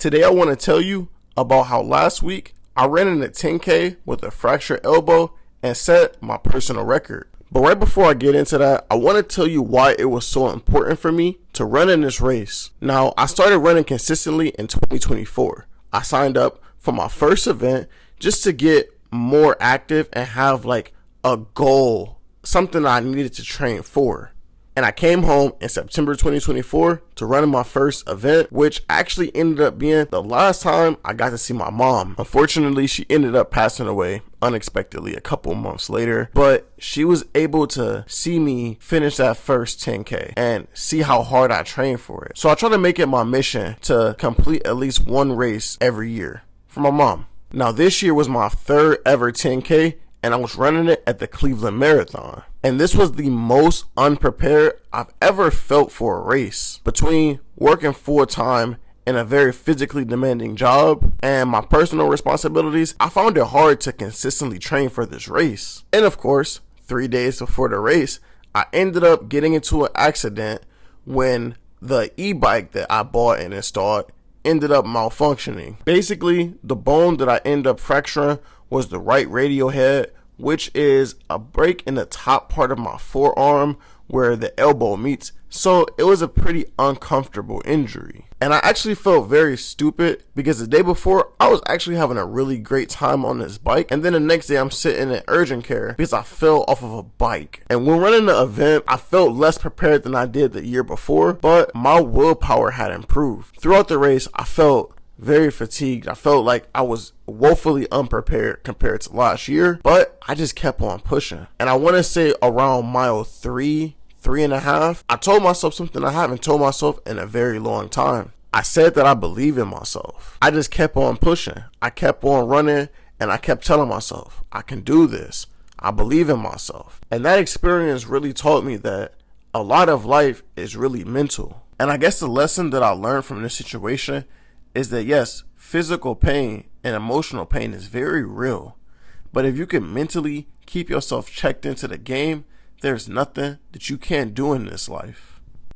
Today I want to tell you about how last week I ran in a 10K with a fractured elbow and set my personal record. But right before I get into that, I want to tell you why it was so important for me to run in this race. Now, I started running consistently in 2024. I signed up for my first event just to get more active and have like a goal, something I needed to train for. And I came home in September 2024 to run in my first event, which actually ended up being the last time I got to see my mom. Unfortunately, she ended up passing away unexpectedly a couple months later, but she was able to see me finish that first 10K and see how hard I trained for it. So I try to make it my mission to complete at least one race every year for my mom. Now, this year was my third ever 10K, and I was running it at the Cleveland Marathon. And this was the most unprepared I've ever felt for a race. Between working full time in a very physically demanding job and my personal responsibilities, I found it hard to consistently train for this race. And of course, 3 days before the race, I ended up getting into an accident when the e-bike that I bought and installed ended up malfunctioning. Basically, the bone that I ended up fracturing was the right radial head, which is a break in the top part of my forearm where the elbow meets. So it was a pretty uncomfortable injury. And I actually felt very stupid because the day before I was actually having a really great time on this bike. And then the next day I'm sitting in urgent care because I fell off of a bike. And when running the event, I felt less prepared than I did the year before, but my willpower had improved. Throughout the race, I felt very fatigued. I felt like I was woefully unprepared compared to last year, but I just kept on pushing. And I want to say around mile 3.5, I told myself something I haven't told myself in a very long time. I said that I believe in myself. I just kept on pushing. I kept on running, and I kept telling myself, I can do this. I believe in myself. And that experience really taught me that a lot of life is really mental. And I guess the lesson that I learned from this situation is that yes, physical pain and emotional pain is very real. But if you can mentally keep yourself checked into the game, there's nothing that you can't do in this life.